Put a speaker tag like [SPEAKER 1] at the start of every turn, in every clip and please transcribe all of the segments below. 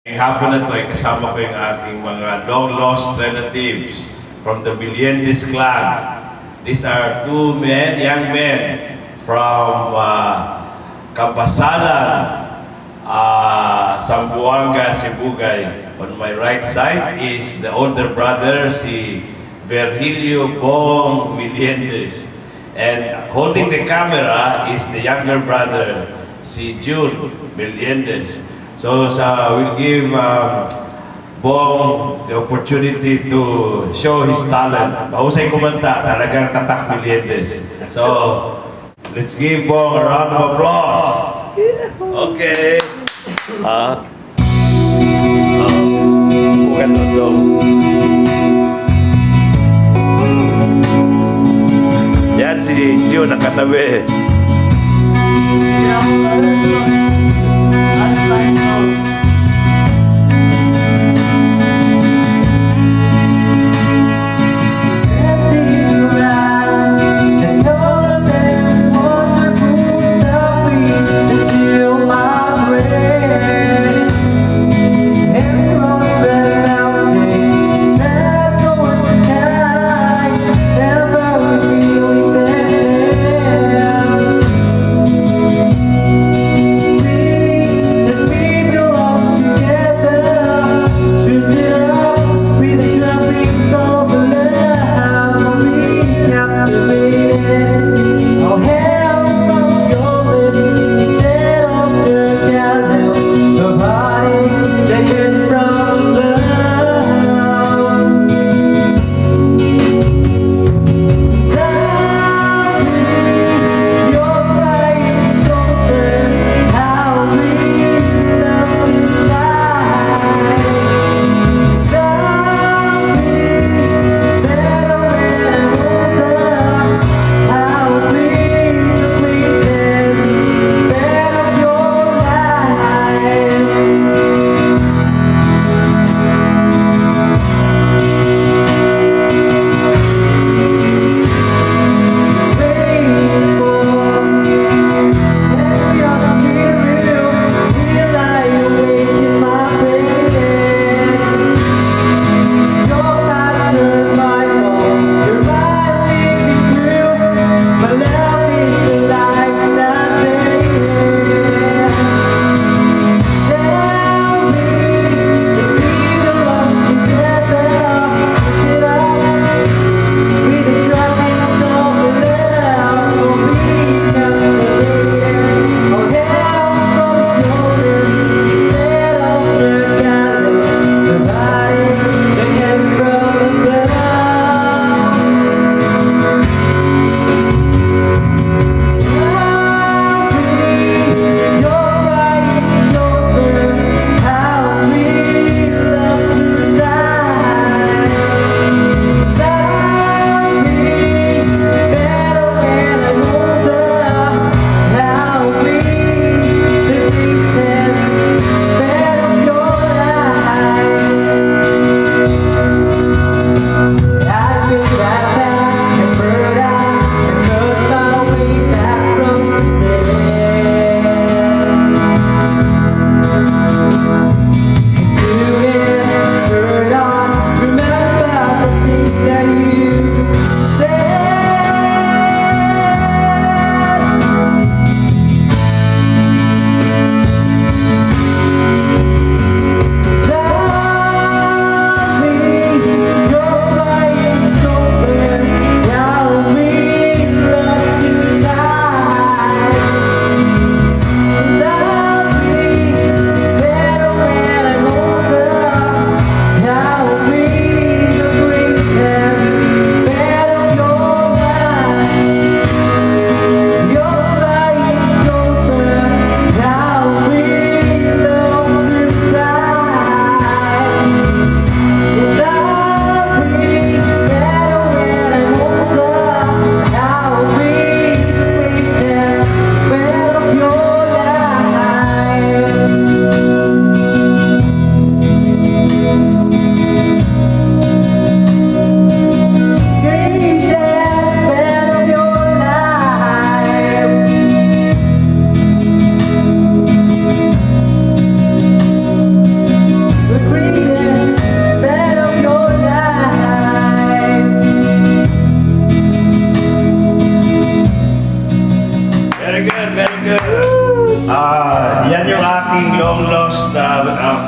[SPEAKER 1] Ngayong hapon na ito ay kasama ko yung aking mga long-lost relatives from the Meliendez clan. These are two young men from Kapasalan, Zamboanga, Sibugay. On my right side is the older brother, si Virgilio Bong Meliendez. And holding the camera is the younger brother, si June Meliendez. So we'll give Bong the opportunity to show his talent. Mahusay kumanta, talagang tatak Meliendez. So let's give Bong a round of applause. Okay. Bukan dong. Yan si June nakatabi.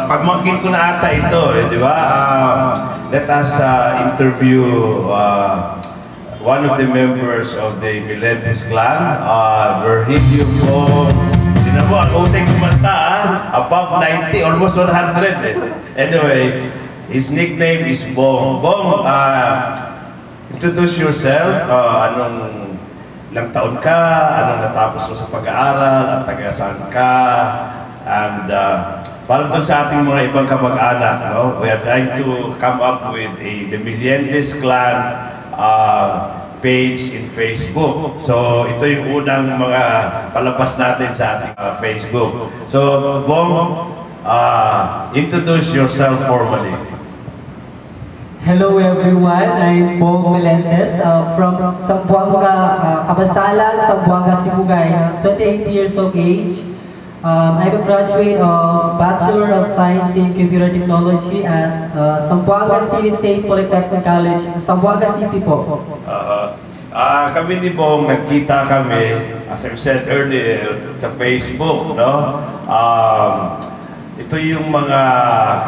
[SPEAKER 1] pamangkin ko na ata ito, di ba? Let us interview one of the members of the Melendez clan, Virgilio Bong. Tinan mo, ang usay kumanta, above 90, almost 100. Anyway, his nickname is Bong. Bong, introduce yourself. Anong ilang taon ka? Anong natapos mo sa pag-aaral? At taga-saan ka? And para doon sa ating mga ibang kamag-anak, no? We are trying to come up with the Melendez clan page in Facebook. So, ito yung unang mga palabas natin sa ating Facebook. So, Bong, introduce yourself formally.
[SPEAKER 2] Hello everyone, I'm Bong Melendez from Zamboanga, Kabasalan, Zamboanga, Sibugay, 28 years of age. I'm a graduate of Bachelor of Science in Computer Technology at Zamboanga City State Polytechnic College, Zamboanga City po.
[SPEAKER 1] Kami ni Bong, nagkita kami, as I said earlier, sa Facebook, no? Ito yung mga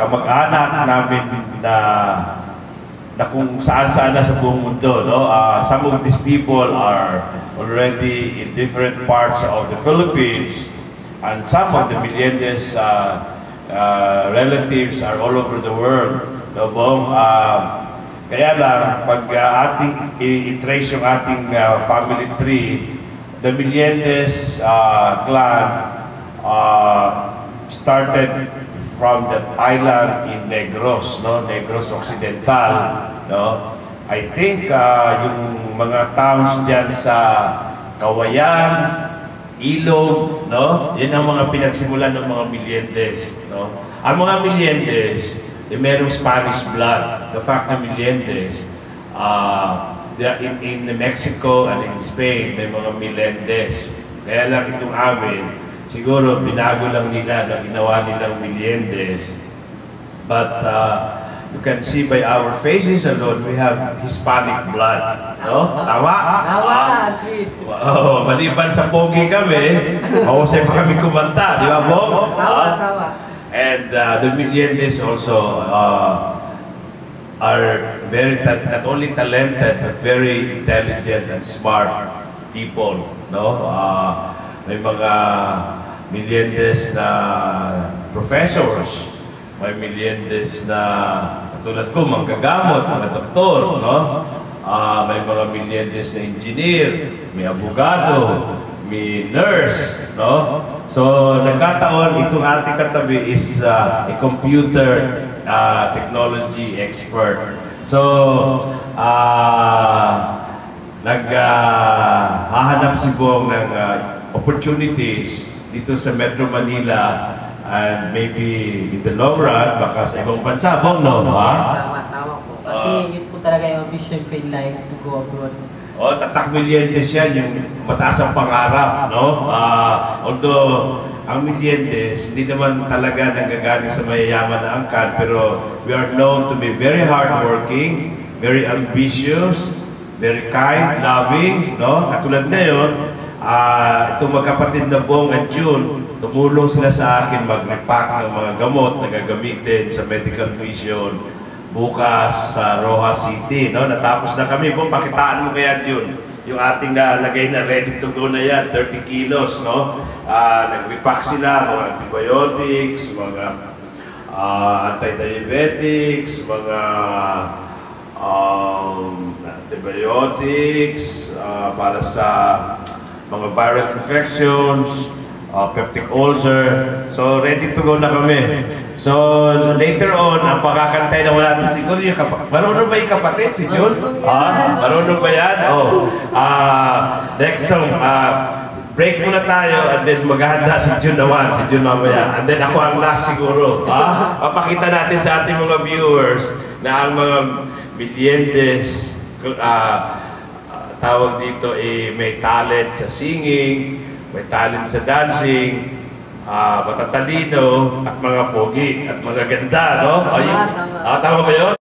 [SPEAKER 1] kamag-anak namin na kung saan-saan na sa buong mundo, no? Some of these people are already in different parts of the Philippines, and some of the Melendez relatives are all over the world. No, Bong? Kaya lang, pag ating i-trace yung ating family tree, the Melendez clan started from that island in Negros, no? Negros Occidental, no? I think yung mga towns dyan sa Kawayan, Ilog, no? Yan ang mga pinagsimulan ng mga Melendez, no? Ang mga Melendez, merong Spanish blood. The fact na Melendez, in Mexico and in Spain, may mga Melendez. Kaya lang itong amin, siguro binago lang nila na ginawa nilang Melendez. But you can see by our faces alone, we have Hispanic blood. No? Tama?
[SPEAKER 2] Tama, agreed.
[SPEAKER 1] Maliban sa pogi kami, mahusay pa kami kumanta. Di ba, Bong?
[SPEAKER 2] Tama.
[SPEAKER 1] And the Melendez also are very, not only talented, but very intelligent and smart people. No? May mga Melendez na professors, may Melendez na katulad ko, manggagamot, mga doktor, no? May mga Melendez na engineer, may abogado, may nurse, no? So, nagkataon, itong ating katabi is a computer technology expert. So, hahanap si Bong ng opportunities dito sa Metro Manila, and maybe in the long run, baka sa ibang bansa, Bong, no?
[SPEAKER 2] Tama po. Kasi yun po talaga yung vision ko in life, to go abroad.
[SPEAKER 1] Tatak Melendez yan, yung mataas ang pangarap, no? Although, ang Melendez, hindi naman talaga nanggagaling sa mayayaman na angkan, pero we are known to be very hardworking, very ambitious, very kind, loving, no? Katulad ngayon, itong magkapatid na Bong at June, tumulong sila sa akin mag-repack ng mga gamot na gagamitin sa medical mission bukas sa Rojas City, no? Natapos na kami. Bong, pakitaan mo kaya June yung ating nalagay na ready to go na yan, 30 kilos, no? Nag-repack sila, mga antibiotics, mga anti-diabetics, mga antibiotics para sa mga viral infections, peptic ulcer. So, ready to go na kami. So, later on, ang pakakantay na wala natin siguro yung marunong ba yung kapatid si Jun? Marunong ba yan? Next song, break muna tayo and then maghahanda si Jun naman, si Jun mamaya. And then ako ang last siguro. Papakita natin sa ating mga viewers na ang mga Melendez, tawag dito, may talent sa singing, may talent sa dancing, matatalino, at mga pogi, at mga ganda, no?
[SPEAKER 2] Tama.
[SPEAKER 1] Tama ba yun?